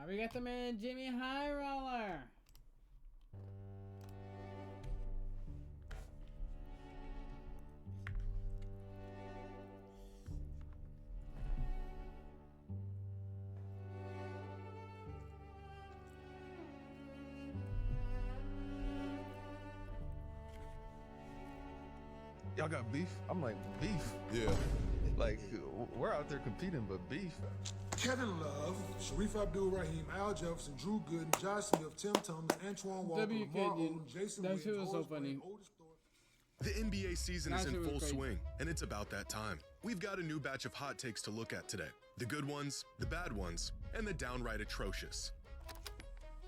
We got the man Jimmy High Roller. Y'all got beef? I'm like, beef? Yeah. Like, we're out there competing, but beef? Kevin Love, Sharif Abdul-Rahim, Al Jefferson, Drew Gooden, Josh Smith, Tim Thomas, Antoine Walker, W. Lamar Kenyon. Odom, Jason That Williams, shit was so Horace funny. Grant, Otis Thorpe. The NBA season That is in shit was full crazy. swing, and it's about that time. We've got a new batch of hot takes to look at today. The good ones, the bad ones, and the downright atrocious.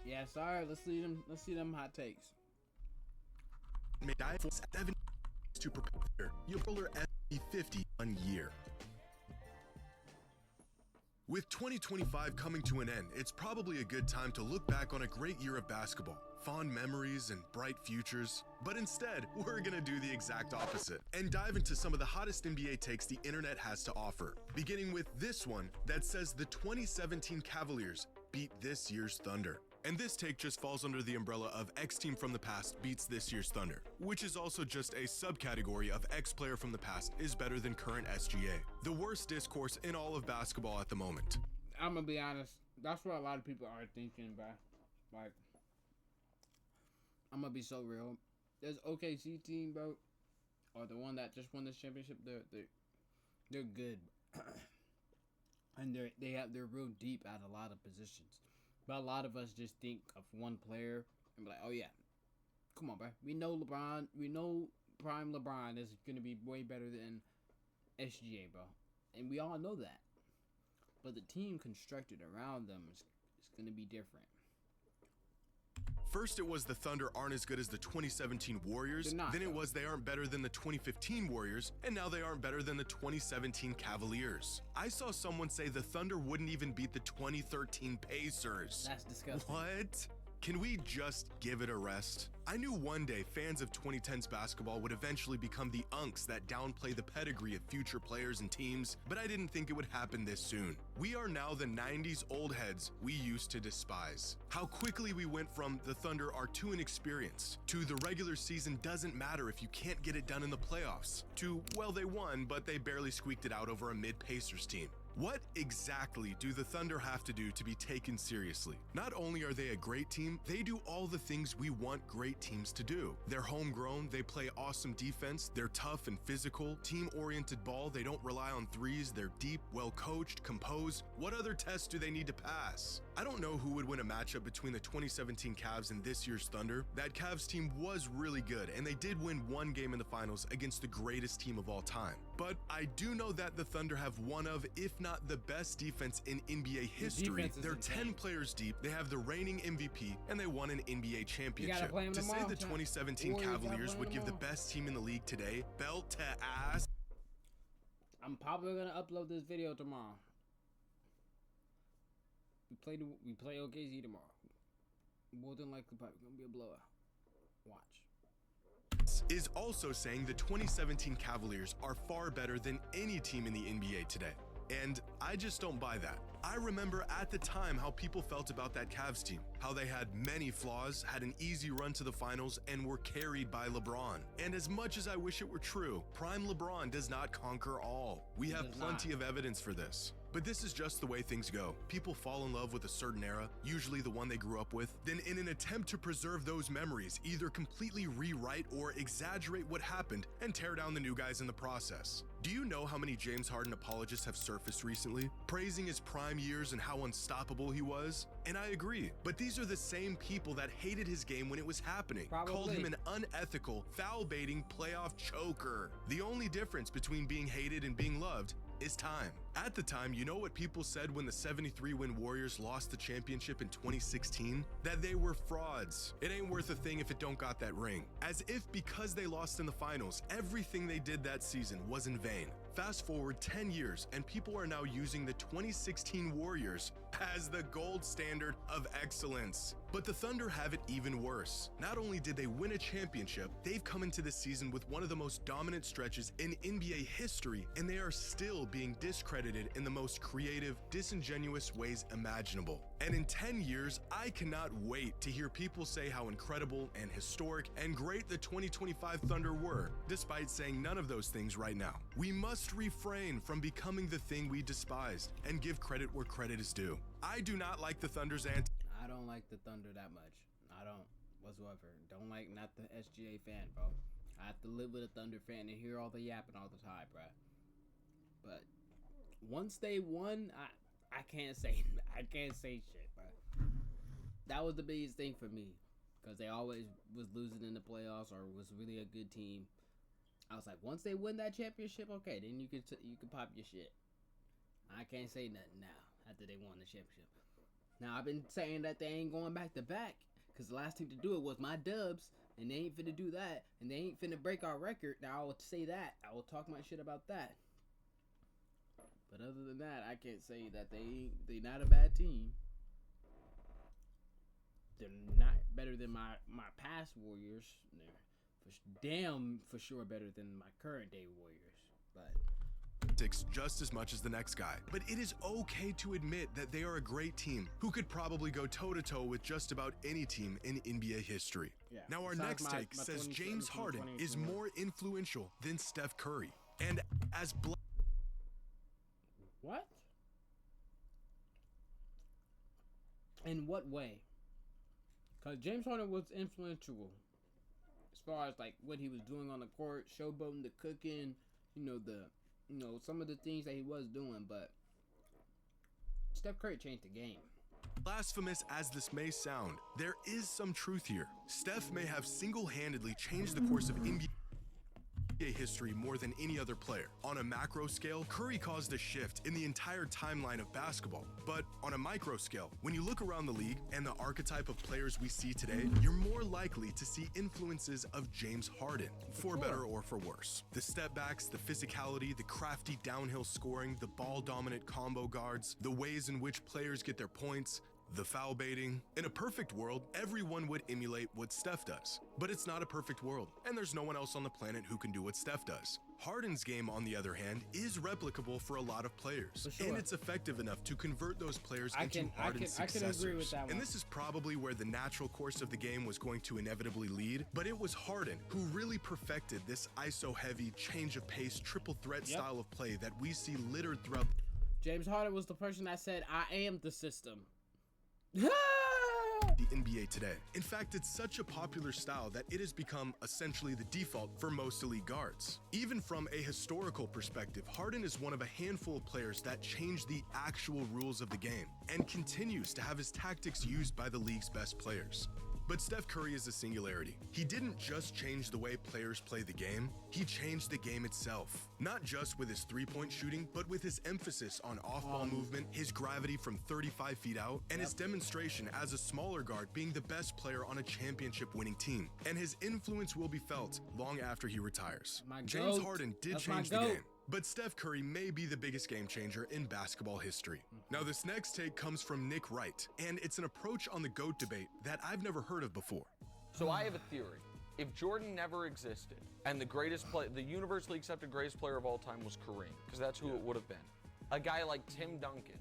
Yeah, sorry. Let's see them. Let's see them hot takes. May I for 7 to prepare your Bowler SB50 1 year. With 2025 coming to an end, it's probably a good time to look back on a great year of basketball, fond memories and bright futures. But instead, we're gonna do the exact opposite and dive into some of the hottest NBA takes the internet has to offer. Beginning with this one that says the 2017 Cavaliers beat this year's Thunder. And this take just falls under the umbrella of X team from the past beats this year's Thunder, which is also just a subcategory of X player from the past is better than current SGA. The worst discourse in all of basketball at the moment. I'm gonna be honest. That's what a lot of people are thinking, bro. Like, I'm gonna be so real. This OKC team, bro, or the one that just won this championship, they're good, and they're real deep at a lot of positions. But a lot of us just think of one player and be like, oh yeah, come on, bro. We know LeBron. We know prime LeBron is gonna be way better than SGA, bro, and we all know that. But the team constructed around them is going to be different. First, it was the Thunder aren't as good as the 2017 Warriors. They're not, Then it though. was they aren't better than the 2015 Warriors. And now they aren't better than the 2017 Cavaliers. I saw someone say the Thunder wouldn't even beat the 2013 Pacers. That's disgusting. What? Can we just give it a rest? I knew one day fans of 2010s basketball would eventually become the unks that downplay the pedigree of future players and teams, but I didn't think it would happen this soon. We are now the 90s old heads we used to despise. How quickly we went from the Thunder are too inexperienced, to the regular season doesn't matter if you can't get it done in the playoffs, to, well, they won, but they barely squeaked it out over a mid-Pacers team. What exactly do the Thunder have to do to be taken seriously? Not only are they a great team, they do all the things we want great teams to do. They're homegrown, they play awesome defense, they're tough and physical, team-oriented ball, they don't rely on threes, they're deep, well-coached, composed. What other tests do they need to pass? I don't know who would win a matchup between the 2017 Cavs and this year's Thunder. That Cavs team was really good, and they did win one game in the finals against the greatest team of all time. But I do know that the Thunder have one of, if not the best defense in NBA history. defense is They're insane. 10 players deep, they have the reigning MVP, and they won an NBA championship. play 'em To say tomorrow, the champ. 2017 Warriors gotta Cavaliers play 'em would give the tomorrow. best team in the league today belt to ass. I'm probably gonna upload this video tomorrow. We play OKC tomorrow. More than likely, probably gonna be a blowout. Watch. Is also saying the 2017 Cavaliers are far better than any team in the NBA today. And I just don't buy that. I remember at the time how people felt about that Cavs team, how they had many flaws, had an easy run to the finals, and were carried by LeBron. And as much as I wish it were true, prime LeBron does not conquer all. We have does plenty not. of evidence for this. But this is just the way things go. People fall in love with a certain era, usually the one they grew up with, then in an attempt to preserve those memories, either completely rewrite or exaggerate what happened and tear down the new guys in the process. Do you know how many James Harden apologists have surfaced recently, praising his prime years and how unstoppable he was? And I agree, but these are the same people that hated his game when it was happening, called Probably. him an unethical, foul-baiting playoff choker. The only difference between being hated and being loved is time. At the time, you know what people said when the 73-win Warriors lost the championship in 2016? That they were frauds. It ain't worth a thing if it don't got that ring. As if because they lost in the finals, everything they did that season was in vain. Fast forward 10 years, and people are now using the 2016 Warriors as the gold standard of excellence. But the Thunder have it even worse. Not only did they win a championship, they've come into this season with one of the most dominant stretches in NBA history, and they are still being discredited in the most creative, disingenuous ways imaginable. And in 10 years, I cannot wait to hear people say how incredible and historic and great the 2025 Thunder were, despite saying none of those things right now. We must refrain from becoming the thing we despised and give credit where credit is due. I do not like the Thunder's I don't like the Thunder that much. I don't whatsoever. Don't like, not the SGA fan, bro. I have to live with a Thunder fan and hear all the yapping all the time, bro. But once they won, I can't say shit, bro. That was the biggest thing for me, because they always was losing in the playoffs or was really a good team. I was like, once they win that championship, okay, then you can pop your shit. I can't say nothing now after they won the championship. Now I've been saying that they ain't going back to back, because the last team to do it was my Dubs, and they ain't finna do that, and they ain't finna break our record. Now I will say that. I will talk my shit about that. But other than that, I can't say that they not a bad team. They're not better than my past Warriors. They're for sure better than my current day Warriors. But just as much as the next guy. But it is okay to admit that they are a great team who could probably go toe-to-toe with just about any team in NBA history. yeah. Now our Besides next take says James Harden is more influential than Steph Curry. And as What? In what way? Because James Harden was influential as far as like what he was doing on the court, showboating, the cooking, some of the things that he was doing. But Steph Curry changed the game. blasphemous as this may sound, there is some truth here. Steph may have single-handedly changed the course of NBA history more than any other player. On a macro scale, Curry caused a shift in the entire timeline of basketball. But on a micro scale, when you look around the league and the archetype of players we see today, you're more likely to see influences of James Harden, for better or for worse. The step backs, the physicality, the crafty downhill scoring, the ball-dominant combo guards, the ways in which players get their points, the foul baiting. In a perfect world, everyone would emulate what Steph does. But it's not a perfect world, and there's no one else on the planet who can do what Steph does. Harden's game, on the other hand, is replicable for a lot of players, sure. and it's effective enough to convert those players I into can successors. agree with that one. And this is probably where the natural course of the game was going to inevitably lead, but it was Harden who really perfected this ISO-heavy, change of pace, triple threat style of play that we see littered throughout. James Harden was the person that said, "I am the system." The NBA today. In fact, it's such a popular style that it has become essentially the default for most elite guards. Even from a historical perspective, Harden is one of a handful of players that changed the actual rules of the game and continues to have his tactics used by the league's best players. But Steph Curry is a singularity. He didn't just change the way players play the game, he changed the game itself. Not just with his three-point shooting, but with his emphasis on off-ball movement, his gravity from 35 feet out, and his demonstration as a smaller guard being the best player on a championship-winning team. And his influence will be felt long after he retires. James Harden did change the game. But Steph Curry may be the biggest game changer in basketball history. Now this next take comes from Nick Wright, and it's an approach on the GOAT debate that I've never heard of before. So I have a theory. If Jordan never existed and the universally accepted greatest player of all time was Kareem, because that's who it would have been, a guy like Tim Duncan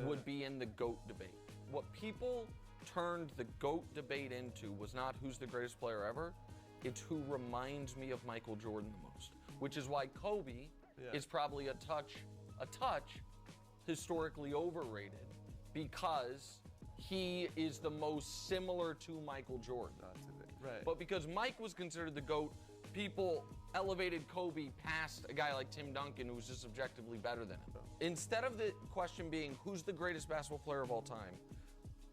would be in the GOAT debate. What people turned the GOAT debate into was not who's the greatest player ever, it's who reminds me of Michael Jordan the most, which is why Kobe is probably a touch historically overrated, because he is the most similar to Michael Jordan. Right. But because Mike was considered the GOAT, people elevated Kobe past a guy like Tim Duncan, who was just objectively better than him. Instead of the question being who's the greatest basketball player of all time,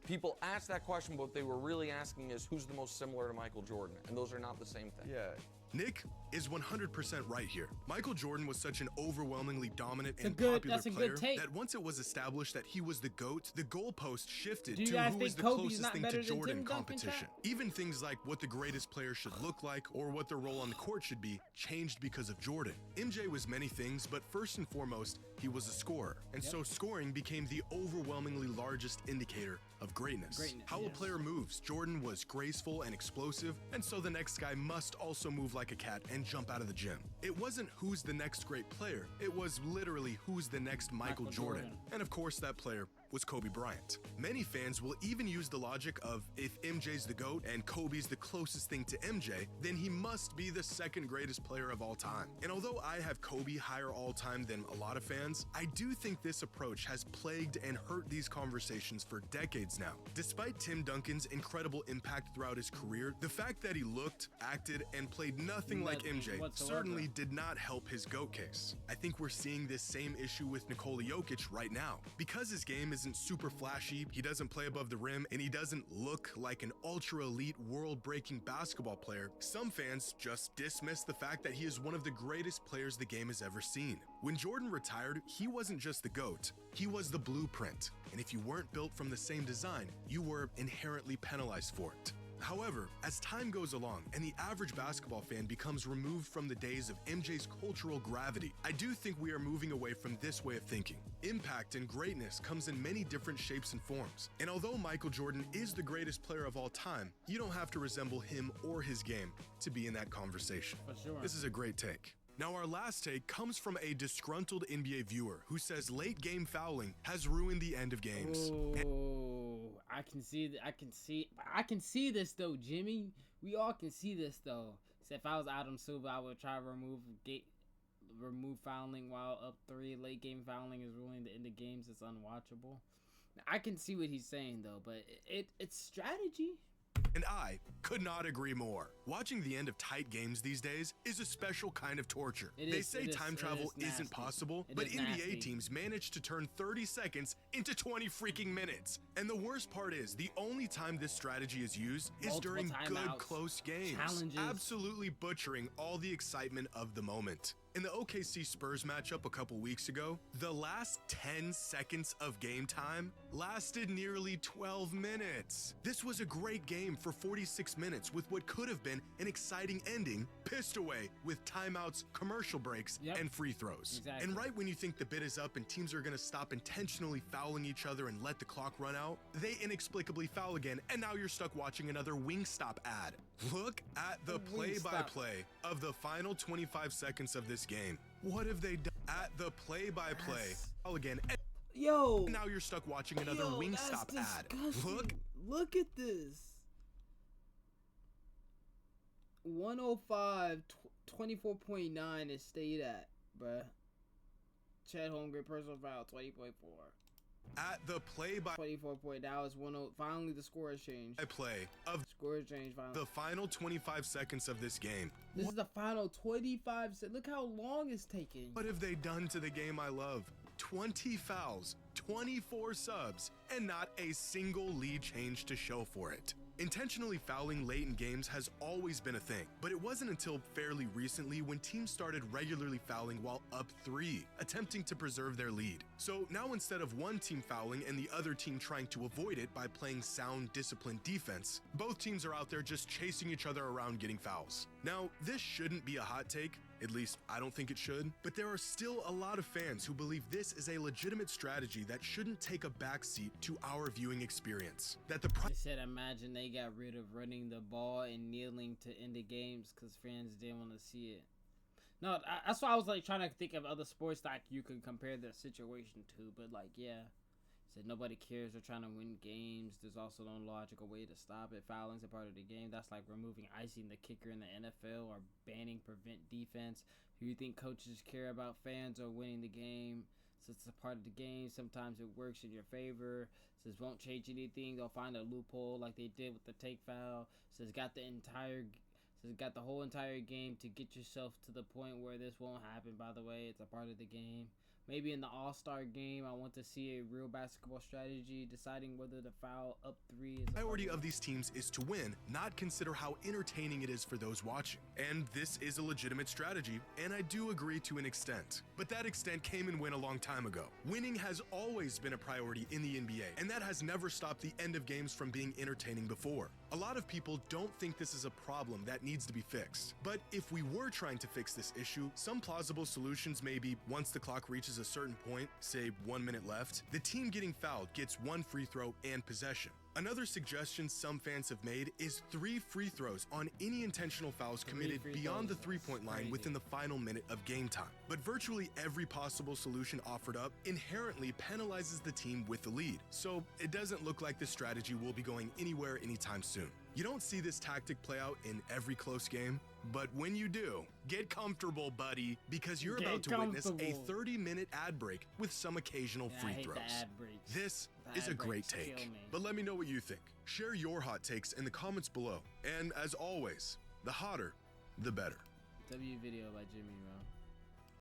people asked that question, but what they were really asking is who's the most similar to Michael Jordan, and those are not the same thing. Yeah. Nick is 100% right here. Michael Jordan was such an overwhelmingly dominant and popular player that once it was established that he was the GOAT, the goalpost shifted to who is the closest thing to Jordan competition. Even things like what the greatest player should look like or what their role on the court should be changed because of Jordan. MJ was many things, but first and foremost, he was a scorer. And so scoring became the overwhelmingly largest indicator of greatness. How a player moves. Jordan was graceful and explosive, and so the next guy must also move like a cat and jump out of the gym. It wasn't who's the next great player, it was literally who's the next Michael Jordan. And of course that player was Kobe Bryant. Many fans will even use the logic of if MJ's the GOAT and Kobe's the closest thing to MJ, then he must be the second greatest player of all time. And although I have Kobe higher all time than a lot of fans, I do think this approach has plagued and hurt these conversations for decades now. Despite Tim Duncan's incredible impact throughout his career, the fact that he looked, acted, and played nothing like MJ certainly did not help his GOAT case. I think we're seeing this same issue with Nikola Jokic right now. Because his game isn't super flashy, he doesn't play above the rim, and he doesn't look like an ultra-elite, world-breaking basketball player, some fans just dismiss the fact that he is one of the greatest players the game has ever seen. When Jordan retired, he wasn't just the GOAT, he was the blueprint. And if you weren't built from the same design, you were inherently penalized for it. However, as time goes along and the average basketball fan becomes removed from the days of MJ's cultural gravity, I do think we are moving away from this way of thinking. Impact and greatness comes in many different shapes and forms. And although Michael Jordan is the greatest player of all time, you don't have to resemble him or his game to be in that conversation. For sure. This is a great take. Now, our last take comes from a disgruntled NBA viewer who says late game fouling has ruined the end of games. Oh, I can see this though, Jimmy. We all can see this though. So if I was Adam Silver, I would try to remove fouling while up 3. Late game fouling is ruining the end of games. It's unwatchable. I can see what he's saying though, but it's strategy. And I could not agree more. Watching the end of tight games these days is a special kind of torture. They say time travel isn't possible, but NBA teams manage to turn 30 seconds into 20 freaking minutes. And the worst part is, the only time this strategy is used is during good close games, absolutely butchering all the excitement of the moment. In the OKC Spurs matchup a couple weeks ago, the last 10 seconds of game time lasted nearly 12 minutes. This was a great game for 46 minutes with what could have been an exciting ending, pissed away with timeouts, commercial breaks, and free throws. And right when you think the bid is up and teams are gonna stop intentionally fouling each other and let the clock run out, they inexplicably foul again, and now you're stuck watching another Wingstop ad. Look at the play-by-play of the final 25 seconds of this game. What have they done at the play-by-play? Again. Yo. Now you're stuck watching another Wingstop ad. Look at this. 105, 24.9 is stayed at, bruh. Chad Holmgren personal foul 20.4. At the play-by 24 point. Now it's 10. Finally, the score has changed. Score has changed finally. The final 25 seconds of this game. This is the final 25 seconds. Look how long it's taking. What have they done to the game I love? 20 fouls, 24 subs, and not a single lead change to show for it. Intentionally fouling late in games has always been a thing, but it wasn't until fairly recently when teams started regularly fouling while up 3, attempting to preserve their lead. So now instead of one team fouling and the other team trying to avoid it by playing sound, disciplined defense, both teams are out there just chasing each other around getting fouls. Now, this shouldn't be a hot take, at least I don't think it should, but there are still a lot of fans who believe this is a legitimate strategy that shouldn't take a backseat to our viewing experience. They said imagine they got rid of running the ball and kneeling to end the games because fans didn't want to see it. No, that's why I was like trying to think of other sports that you can compare their situation to, but like, yeah. Said nobody cares, they're trying to win games. There's also no logical way to stop it. Fouling's a part of the game. That's like removing icing the kicker in the NFL or banning prevent defense. Do you think coaches care about fans or winning the game? Since it's a part of the game, sometimes it works in your favor. Says won't change anything. They'll find a loophole like they did with the take foul. Says got the whole entire game to get yourself to the point where this won't happen. By the way, it's a part of the game. Maybe in the All-Star game, I want to see a real basketball strategy, deciding whether to foul up 3 is. The priority of these teams is to win, not consider how entertaining it is for those watching. And this is a legitimate strategy, and I do agree to an extent. But that extent came and went a long time ago. Winning has always been a priority in the NBA, and that has never stopped the end of games from being entertaining before. A lot of people don't think this is a problem that needs to be fixed. But if we were trying to fix this issue, some plausible solutions may be once the clock reaches reaches a certain point, say 1 minute left, the team getting fouled gets 1 free throw and possession. Another suggestion some fans have made is 3 free throws on any intentional fouls committed beyond the three-point line within the final minute of game time. But virtually every possible solution offered up inherently penalizes the team with the lead, so it doesn't look like this strategy will be going anywhere anytime soon. You don't see this tactic play out in every close game, but when you do, get comfortable, buddy, because you're about to witness a 30-minute ad break with some occasional free throws. This is a great take, but let me know what you think. Share your hot takes in the comments below, and as always, the hotter, the better. W video by Jimmy, bro.